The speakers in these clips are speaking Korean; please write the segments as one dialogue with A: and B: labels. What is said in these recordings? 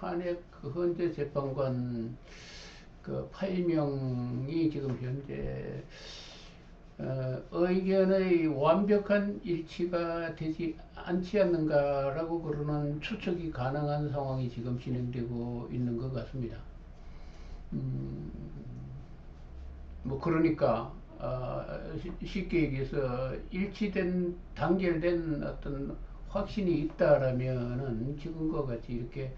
A: 탄핵 그 헌재 재판관 그 8명이 지금 현재 의견의 완벽한 일치가 되지 않지 않는가라고 그러는 추측이 가능한 상황이 지금 진행되고 있는 것 같습니다. 뭐 그러니까 쉽게 얘기해서 일치된 단결된 어떤 확신이 있다라면은 지금과 같이 이렇게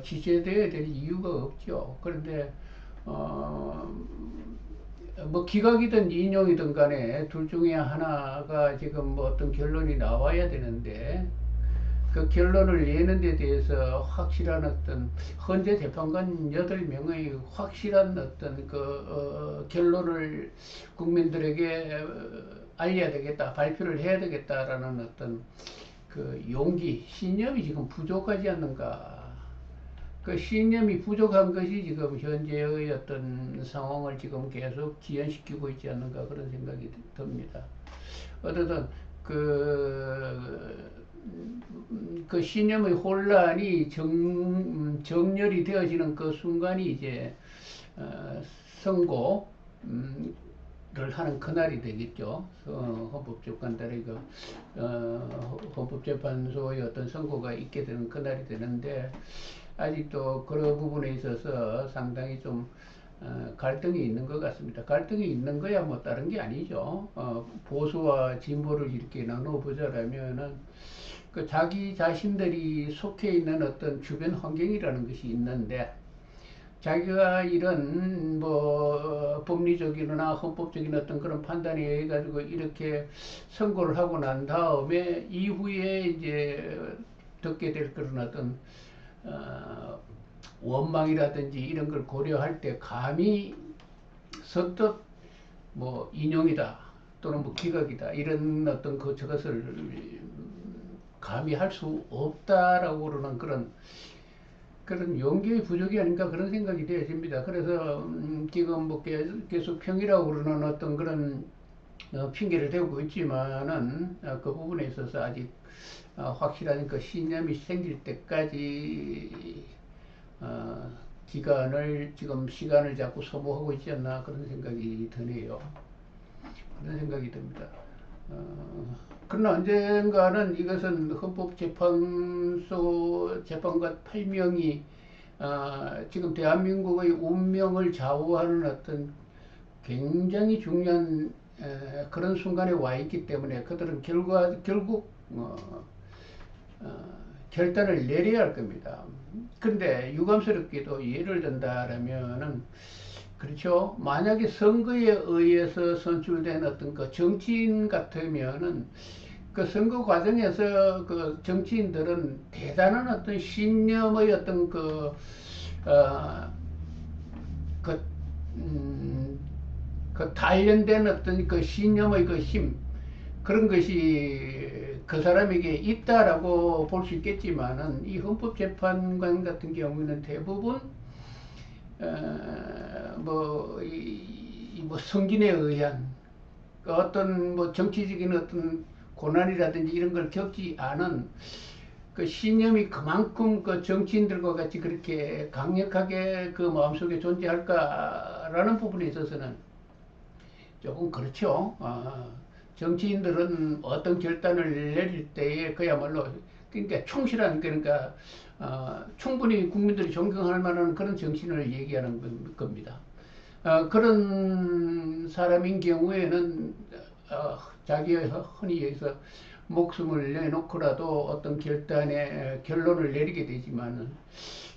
A: 지체되어야 될 이유가 없죠. 그런데 뭐 기각이든 인용이든 간에 둘 중에 하나가 지금 뭐 어떤 결론이 나와야 되는데 그 결론을 내는 데 대해서 확실한 어떤 헌재 재판관 8명의 확실한 어떤 결론을 국민들에게 알려야 되겠다, 발표를 해야 되겠다라는 어떤 그 용기, 신념이 지금 부족하지 않는가. 그 신념이 부족한 것이 지금 현재의 어떤 상황을 지금 계속 지연시키고 있지 않는가 그런 생각이 듭니다. 어쨌든 그 신념의 혼란이 정렬이 되어지는 그 순간이 이제 선고 를 하는 그날이 되겠죠. 헌법재판관들의 헌법재판소의 어떤 선고가 있게 되는 그날이 되는데 아직도 그런 부분에 있어서 상당히 좀 갈등이 있는 것 같습니다. 갈등이 있는 거야 뭐 다른 게 아니죠. 보수와 진보를 이렇게 나눠보자라면은 그 자기 자신들이 속해 있는 어떤 주변 환경이라는 것이 있는데 자기가 이런 뭐 법리적이나 헌법적인 어떤 그런 판단에 의해 가지고 이렇게 선고를 하고 난 다음에 이후에 이제 듣게 될 그런 어떤 원망이라든지 이런 걸 고려할 때 감히 선뜻 뭐 인용이다 또는 뭐 기각이다 이런 어떤 저것을 감히 할 수 없다라고 그러는 그런 용기의 부족이 아닌가 그런 생각이 되어집니다. 그래서 지금 뭐 계속 평이라고 그러는 어떤 그런 핑계를 대고 있지만은 그 부분에 있어서 아직 확실한 그 신념이 생길 때까지 시간을 자꾸 소모하고 있지 않나 그런 생각이 드네요. 그런 생각이 듭니다. 그러나 언젠가는 이것은 헌법재판소 재판관 8명이 지금 대한민국의 운명을 좌우하는 어떤 굉장히 중요한 그런 순간에 와 있기 때문에 그들은 결국 결단을 내려야 할 겁니다. 그런데 유감스럽게도 예를 든다라면은 그렇죠. 만약에 선거에 의해서 선출된 어떤 그 정치인 같으면은 그 선거 과정에서 그 정치인들은 대단한 어떤 신념의 어떤 단련된 어떤 그 신념의 그 힘, 그런 것이 그 사람에게 있다라고 볼 수 있겠지만은 이 헌법재판관 같은 경우는 대부분 뭐 성gin에 의한 어떤 뭐 정치적인 어떤 고난이라든지 이런 걸 겪지 않은 그 신념이 그만큼 그 정치인들과 같이 그렇게 강력하게 그 마음속에 존재할까라는 부분에 있어서는 조금 그렇죠. 정치인들은 어떤 결단을 내릴 때에 그야말로 그러니까 충실한 그러니까 충분히 국민들이 존경할 만한 그런 정신을 얘기하는 겁니다. 그런 사람인 경우에는 자기의 흔히 여기서 목숨을 내놓고라도 어떤 결론을 내리게 되지만은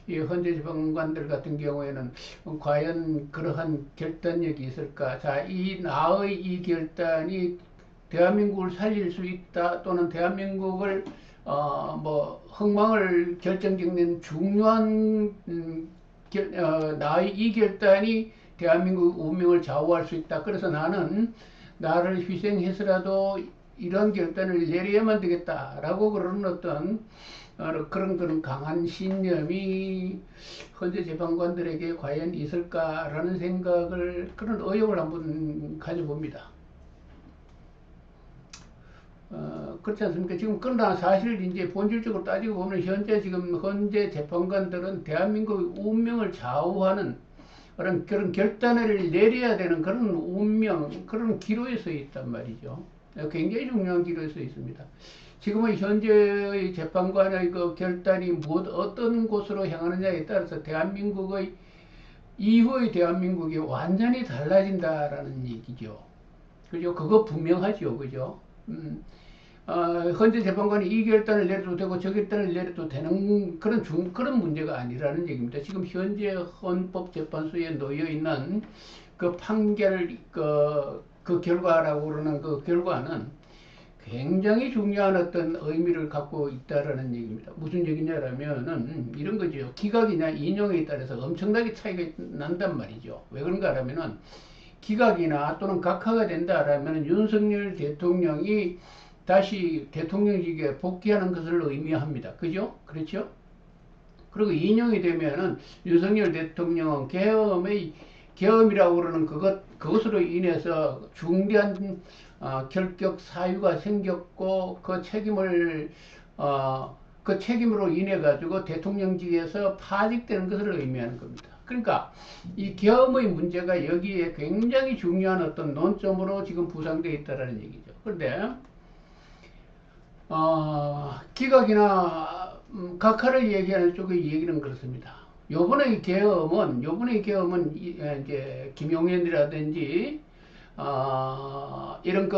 A: 이 헌재 재판관들 같은 경우에는 과연 그러한 결단력이 있을까? 자, 나의 이 결단이 대한민국을 살릴 수 있다 또는 대한민국을 뭐 흥망을 결정짓는 중요한 나의 이 결단이 대한민국 운명을 좌우할 수 있다. 그래서 나를 희생해서라도 이런 결단을 내려야만 되겠다라고 그러는 어떤 그런 강한 신념이 헌재 재판관들에게 과연 있을까라는 생각을 그런 의혹을 한번 가져봅니다. 그렇지 않습니까? 지금 그러나 사실 이제 본질적으로 따지고 보면 현재 재판관들은 대한민국의 운명을 좌우하는 그런 결단을 내려야 되는 그런 운명, 그런 기로에 서 있단 말이죠. 굉장히 중요한 기로에 서 있습니다. 지금의 현재의 재판관의 그 결단이 어떤 곳으로 향하느냐에 따라서 이후의 대한민국이 완전히 달라진다라는 얘기죠. 그죠? 그거 분명하죠. 그죠? 현재 재판관이 이 결단을 내려도 되고 저 결단을 내려도 되는 그런 문제가 아니라는 얘기입니다. 지금 현재 헌법재판소에 놓여 있는 그 판결, 그 결과라고 그러는 그 결과는 굉장히 중요한 어떤 의미를 갖고 있다라는 얘기입니다. 무슨 얘기냐면은 이런 거죠. 기각이냐 인용에 따라서 엄청나게 차이가 난단 말이죠. 왜 그런가 하면은 기각이나 또는 각하가 된다라면 윤석열 대통령이 다시 대통령직에 복귀하는 것을 의미합니다. 그죠? 그렇죠? 그리고 인용이 되면은 윤석열 대통령은 계엄이라고 그러는 그것으로 인해서 중대한 결격 사유가 생겼고 그 책임으로 인해 가지고 대통령직에서 파직되는 것을 의미하는 겁니다. 그러니까 이 계엄의 문제가 여기에 굉장히 중요한 어떤 논점으로 지금 부상되어 있다는 얘기죠. 그런데 기각이나 각하를 얘기하는 쪽의 얘기는 그렇습니다. 요번의 계엄은 이제 김용현이라든지 이런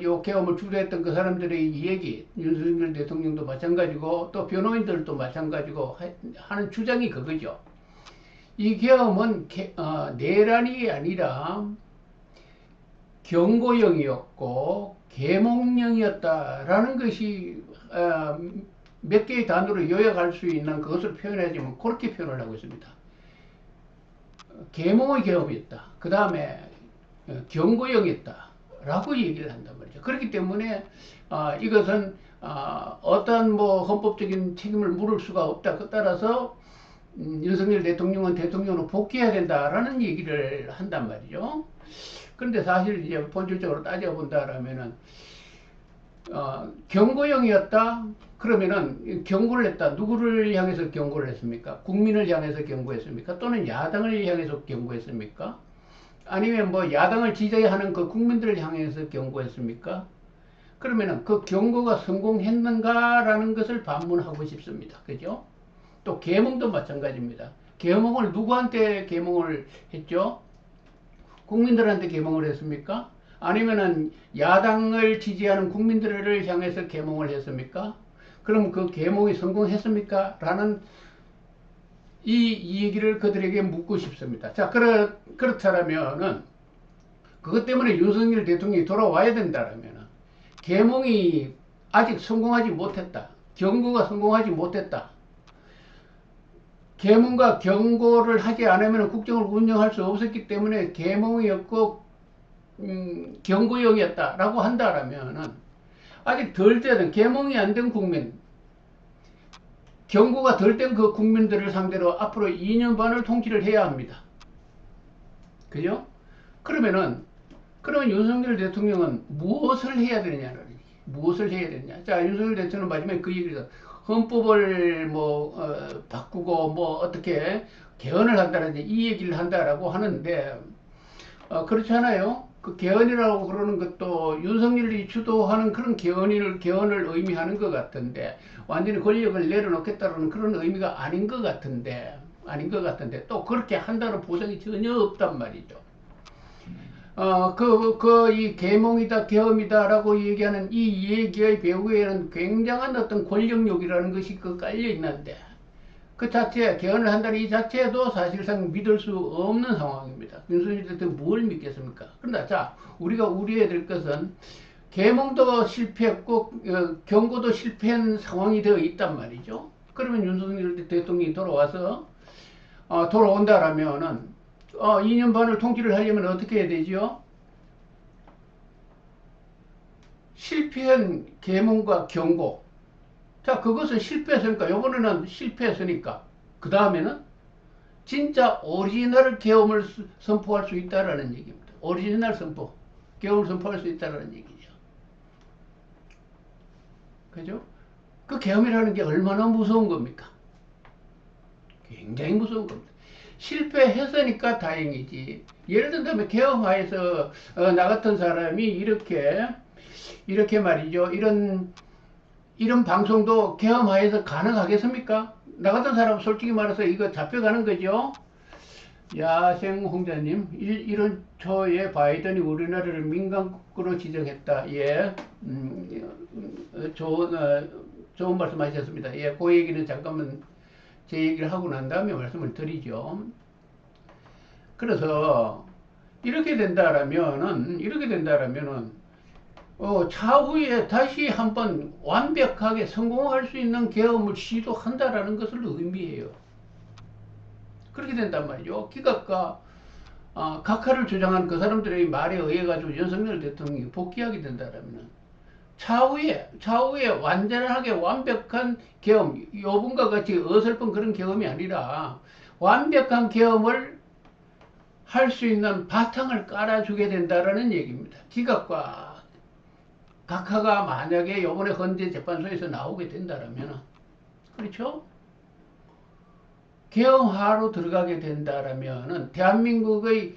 A: 요 계엄을 주도했던 그 사람들의 얘기, 윤석열 대통령도 마찬가지고 또 변호인들도 마찬가지고 하는 주장이 그거죠. 이 계엄은 내란이 아니라 경고형이었고 계몽령이었다라는 것이 몇 개의 단어로 요약할 수 있는 그것을 표현하자면 그렇게 표현을 하고 있습니다. 계몽의 계엄이었다. 그 다음에 경고형이었다라고 얘기를 한단 말이죠. 그렇기 때문에 이것은 어떠한 뭐 헌법적인 책임을 물을 수가 없다. 그 따라서 윤석열 대통령은 대통령으로 복귀해야 된다라는 얘기를 한단 말이죠. 그런데 사실 이제 본질적으로 따져본다라면은 경고형이었다. 그러면은 경고를 했다. 누구를 향해서 경고를 했습니까? 국민을 향해서 경고했습니까? 또는 야당을 향해서 경고했습니까? 아니면 뭐 야당을 지지하는 그 국민들을 향해서 경고했습니까? 그러면은 그 경고가 성공했는가라는 것을 반문하고 싶습니다. 그죠? 또 계몽도 마찬가지입니다. 계몽을 누구한테 계몽을 했죠? 국민들한테 계몽을 했습니까? 아니면은 야당을 지지하는 국민들을 향해서 계몽을 했습니까? 그럼 그 계몽이 성공했습니까? 라는 이 얘기를 그들에게 묻고 싶습니다. 자, 그렇다면은 그것 때문에 윤석열 대통령이 돌아와야 된다라면은 계몽이 아직 성공하지 못했다. 경고가 성공하지 못했다. 계몽과 경고를 하지 않으면 국정을 운영할 수 없었기 때문에 계몽이었고 경고형이었다라고 한다라면은 아직 덜 되는 계몽이 안 된 국민, 경고가 덜 된 그 국민들을 상대로 앞으로 2년 반을 통치를 해야 합니다. 그죠? 그러면 윤석열 대통령은 무엇을 해야 되느냐는 얘기. 무엇을 해야 되느냐. 자, 윤석열 대통령은 마지막에 그 얘기를 헌법을 바꾸고 어떻게 개헌을 한다든지 이 얘기를 한다라고 하는데 그렇지 않아요? 그 개헌이라고 그러는 것도 윤석열이 주도하는 그런 개헌을 의미하는 것 같은데 완전히 권력을 내려놓겠다는 그런 의미가 아닌 것 같은데 또 그렇게 한다는 보장이 전혀 없단 말이죠. 이 계몽이다, 계엄이다라고 얘기하는 이 얘기의 배후에는 굉장한 어떤 권력욕이라는 것이 깔려 있는데, 그 자체, 개헌을 한다는 이 자체도 사실상 믿을 수 없는 상황입니다. 윤석열 대통령이 뭘 믿겠습니까? 그런데 자, 우리가 우려해야 될 것은 계몽도 실패했고, 경고도 실패한 상황이 되어 있단 말이죠. 그러면 윤석열 대통령이 돌아온다라면은, 2년 반을 통치를 하려면 어떻게 해야 되죠? 실패한 계몽과 경고. 자, 그것은 실패했으니까, 요번에는 실패했으니까, 그 다음에는 진짜 오리지널 계엄을 선포할 수 있다라는 얘기입니다. 오리지널 선포. 계엄을 선포할 수 있다라는 얘기죠. 그죠? 그 계엄이라는 게 얼마나 무서운 겁니까? 굉장히 무서운 겁니다. 실패했으니까 다행이지. 예를 들면 계엄하에서 나 같은 사람이 이렇게 말이죠. 이런 방송도 계엄하에서 가능하겠습니까? 나 같은 사람 솔직히 말해서 이거 잡혀가는 거죠. 야생 홍자님, 이런 초에 바이든이 우리나라를 민간국으로 지정했다. 예, 좋은 말씀 하셨습니다. 예, 그 얘기는 잠깐만 제 얘기를 하고 난 다음에 말씀을 드리죠. 그래서 이렇게 된다라면은 차후에 다시 한번 완벽하게 성공할 수 있는 계엄을 시도한다라는 것을 의미해요. 그렇게 된단 말이죠. 기각과 각하를 주장한 그 사람들의 말에 의해 가지고 윤석열 대통령이 복귀하게 된다라면 차후에 완전하게 완벽한 계엄, 요번과 같이 어설픈 그런 계엄이 아니라 완벽한 계엄을 할 수 있는 바탕을 깔아주게 된다라는 얘기입니다. 기각과 각하가 만약에 요번에 헌재 재판소에서 나오게 된다라면, 그렇죠? 계엄하로 들어가게 된다라면은 대한민국의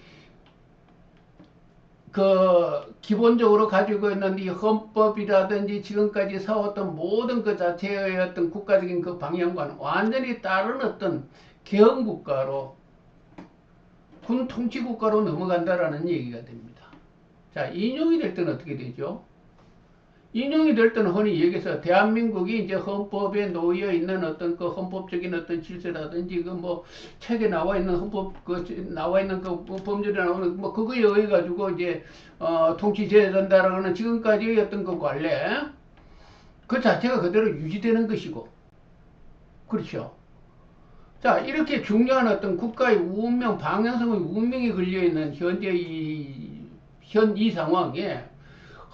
A: 그 기본적으로 가지고 있는 이 헌법이라든지 지금까지 사왔던 모든 그 자체의 어떤 국가적인 그 방향과는 완전히 다른 어떤 계엄 국가로 군 통치 국가로 넘어간다라는 얘기가 됩니다. 자, 인용이 될 때는 어떻게 되죠? 인용이 될 때는 흔히 여기서 대한민국이 이제 헌법에 놓여 있는 어떤 그 헌법적인 어떤 질서라든지 그 뭐 책에 나와 있는 나와 있는 그 법률에 나오는 뭐 그거에 의해 가지고 이제 통치제야 된다라는 지금까지의 어떤 그 관례 그 자체가 그대로 유지되는 것이고, 그렇죠. 자, 이렇게 중요한 어떤 국가의 운명, 방향성의 운명이 걸려있는 현재 이 상황에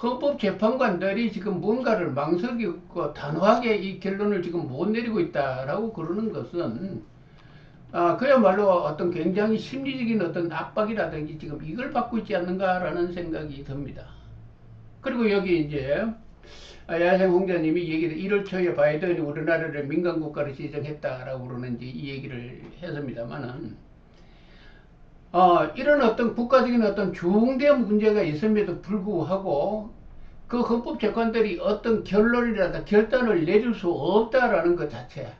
A: 헌법재판관들이 지금 뭔가를 망설이고 단호하게 이 결론을 지금 못 내리고 있다라고 그러는 것은 그야말로 어떤 굉장히 심리적인 어떤 압박이라든지 지금 이걸 받고 있지 않는가라는 생각이 듭니다. 그리고 여기 이제 야생 홍자님이 얘기를 1월 초에 바이든이 우리나라를 민간국가로 지정했다라고 그러는지 이 얘기를 했습니다만은 이런 어떤 국가적인 어떤 중대한 문제가 있음에도 불구하고 그 헌법재판들이 어떤 결론이라든가 결단을 내릴 수 없다라는 것 자체,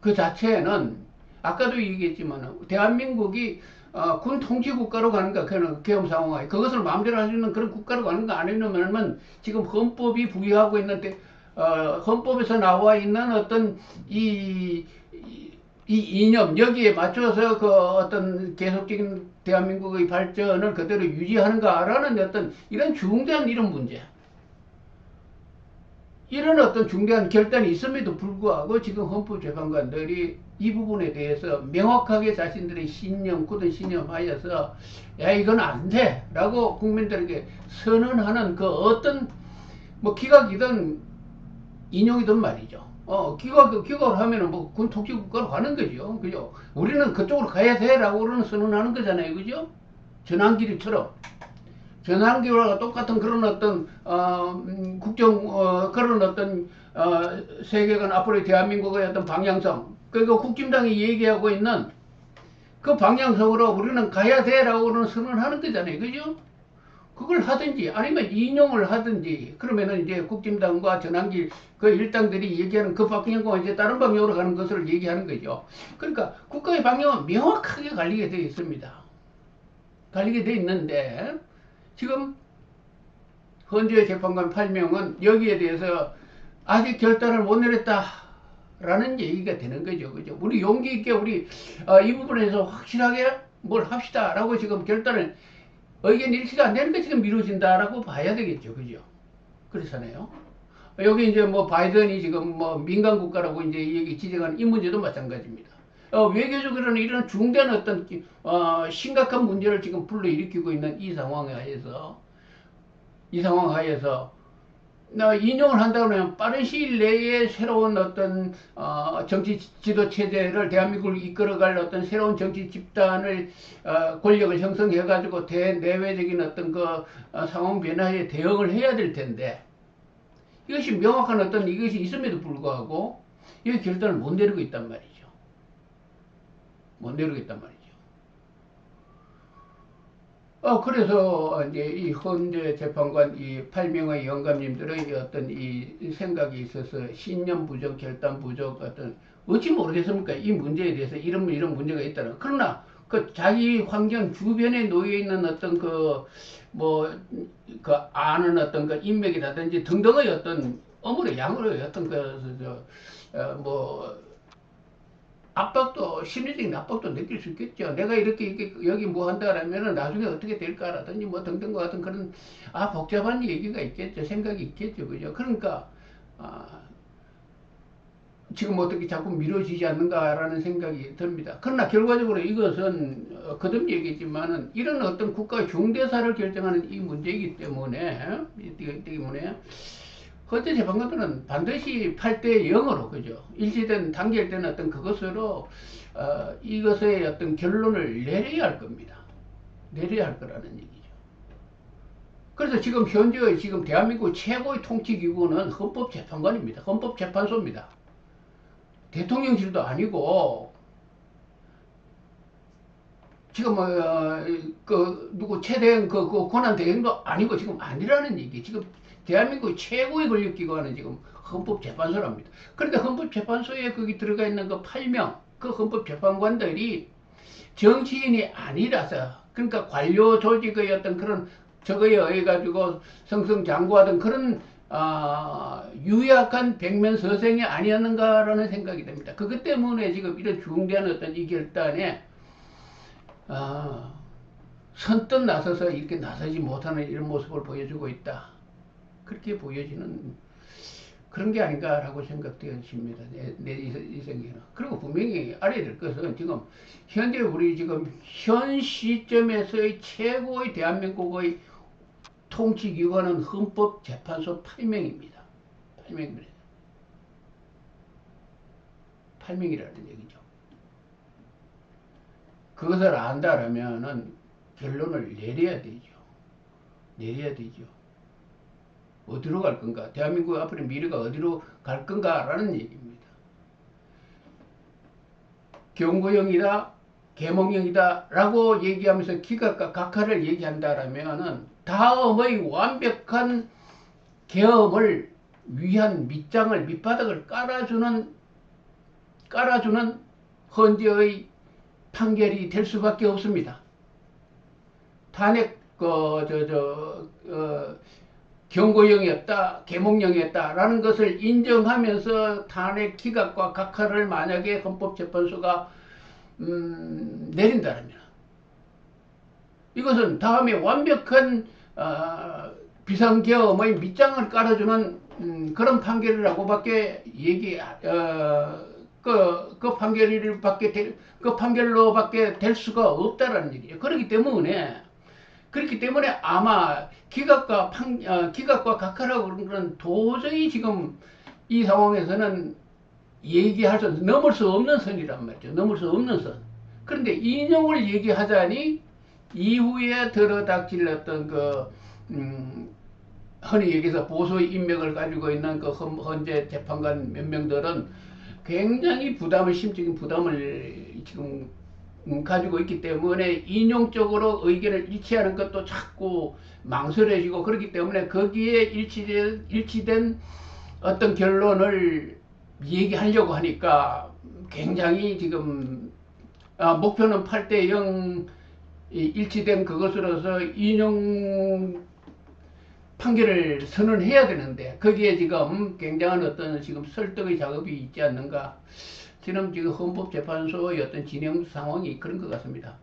A: 그 자체는 아까도 얘기했지만 대한민국이 군 통치 국가로 가는가, 그는 계엄 상황에 그것을 마음대로 할 수 있는 그런 국가로 가는가 아니냐면 지금 헌법이 부여하고 있는 헌법에서 나와 있는 어떤 이 이념 여기에 맞춰서 그 어떤 계속적인 대한민국의 발전을 그대로 유지하는가라는 어떤 이런 중대한 이런 문제, 이런 어떤 중대한 결단이 있음에도 불구하고 지금 헌법재판관들이 이 부분에 대해서 명확하게 자신들의 신념, 굳은 신념하여서 야 이건 안 돼 라고 국민들에게 선언하는 그 어떤 뭐 기각이든 인용이든 말이죠. 기각을 하면은 뭐 군 통치 국가로 가는 거죠. 그죠? 우리는 그쪽으로 가야 돼 라고 그러는 선언하는 거잖아요. 그죠? 전환기류처럼. 전환기류와 똑같은 그런 어떤 그런 어떤 세계관, 앞으로의 대한민국의 어떤 방향성, 그리고 국힘당이 얘기하고 있는 그 방향성으로 우리는 가야 돼라고 그러는 선언을 하는 거잖아요. 그죠? 그걸 하든지 아니면 인용을 하든지 그러면은 이제 국힘당과 전환길 그 일당들이 얘기하는 그 방향과 이제 다른 방향으로 가는 것을 얘기하는 거죠. 그러니까 국가의 방향은 명확하게 갈리게 되어 있습니다. 갈리게 되어 있는데 지금 헌재 재판관 8명은 여기에 대해서 아직 결단을 못 내렸다라는 얘기가 되는 거죠. 그죠? 우리 용기 있게 우리 이 부분에서 확실하게 뭘 합시다라고 지금 결단을 의견 일치가 안 되는 게 지금 미뤄진다라고 봐야 되겠죠. 그죠? 그렇잖아요. 여기 이제 뭐 바이든이 지금 뭐 민간 국가라고 이제 여기 지정한 이 문제도 마찬가지입니다. 외교적으로는 이런 중대한 어떤 심각한 문제를 지금 불러일으키고 있는 이 상황 하에서 인용을 한다고 하면 빠른 시일 내에 새로운 어떤 정치 지도 체제를 대한민국을 이끌어갈 어떤 새로운 정치 집단을 권력을 형성해 가지고 대내외적인 어떤 그 상황 변화에 대응을 해야 될 텐데 이것이 명확한 어떤 이것이 있음에도 불구하고 이 결단을 못 내리고 있단 말이죠. 못 내리고 있단 말이죠. 그래서 이제 이 헌재 재판관 이 8명의 영감님들의 어떤 이 생각이 있어서 신념 부족, 결단 부족 어떤 어찌 모르겠습니까? 이 문제에 대해서 이런 문제가 있다는. 그러나 그 자기 환경 주변에 놓여 있는 어떤 그 아는 어떤 그 인맥이라든지 등등의 어떤 어머니 양으로의 어떤 압박도, 심리적인 압박도 느낄 수 있겠죠. 내가 이렇게 여기 뭐 한다라면은 나중에 어떻게 될까라든지 뭐 등등과 같은 그런, 복잡한 얘기가 있겠죠. 생각이 있겠죠. 그죠? 그러니까, 지금 어떻게 자꾸 미뤄지지 않는가라는 생각이 듭니다. 그러나 결과적으로 이것은 거듭 얘기지만은 이런 어떤 국가의 중대사를 결정하는 이 문제이기 때문에, 헌재 재판관들은 반드시 8대 0으로, 그죠? 일치된, 단결된 어떤 그것으로, 이것의 어떤 결론을 내려야 할 겁니다. 내려야 할 거라는 얘기죠. 그래서 지금 현재의 지금 대한민국 최고의 통치기구는 헌법재판관입니다. 헌법재판소입니다. 대통령실도 아니고, 지금 누구 최대한 그 권한 대행도 아니고 지금 아니라는 얘기. 지금 대한민국 최고의 권력기관은 지금 헌법재판소랍니다. 그런데 헌법재판소에 거기 들어가 있는 그 8명, 그 헌법재판관들이 정치인이 아니라서, 그러니까 관료 조직의 어떤 그런 저거에 의해 가지고 승승장구하던 그런 유약한 백면서생이 아니었는가라는 생각이 듭니다. 그것 때문에 지금 이런 중대한 어떤 이 결단에 선뜻 나서서 이렇게 나서지 못하는 이런 모습을 보여주고 있다. 그렇게 보여지는 그런 게 아닌가라고 생각되어집니다. 이 생각에는. 그리고 분명히 알아야 될 것은 지금 현재 우리 지금 현 시점에서의 최고의 대한민국의 통치기관은 헌법재판소 8명입니다. 8명입니다. 8명이라는 얘기죠. 그것을 안다라면은 결론을 내려야 되죠. 내려야 되죠. 어디로 갈 건가? 대한민국 앞으로 미래가 어디로 갈 건가라는 얘기입니다. 경고형이다, 계몽형이다 라고 얘기하면서 기각과 각하를 얘기한다라면은 다음의 완벽한 계엄을 위한 밑바닥을 깔아주는 헌재의 판결이 될 수밖에 없습니다. 탄핵 경고형이었다, 계몽형이었다라는 것을 인정하면서 탄핵 기각과 각하를 만약에 헌법재판소가 내린다면 이것은 다음에 완벽한 비상계엄의 밑장을 깔아주는 그런 판결이라고밖에 그 판결로밖에 될 수가 없다라는 얘기죠. 그렇기 때문에 아마 기각과 각하라고 그런 건 도저히 지금 이 상황에서는 넘을 수 없는 선이란 말이죠. 넘을 수 없는 선. 그런데 인용을 얘기하자니 이후에 들어닥칠 어떤 흔히 얘기해서 보수의 인맥을 가지고 있는 그 헌재 재판관 몇 명들은 굉장히 심적인 부담을 지금 가지고 있기 때문에 인용적으로 의견을 일치하는 것도 자꾸 망설여지고 그렇기 때문에 거기에 일치된 어떤 결론을 얘기하려고 하니까 굉장히 지금 목표는 8대 0 일치된 그것으로서 인용 판결을 선언해야 되는데 거기에 지금 굉장한 어떤 지금 설득의 작업이 있지 않는가. 지금 헌법재판소의 어떤 진행 상황이 그런 것 같습니다.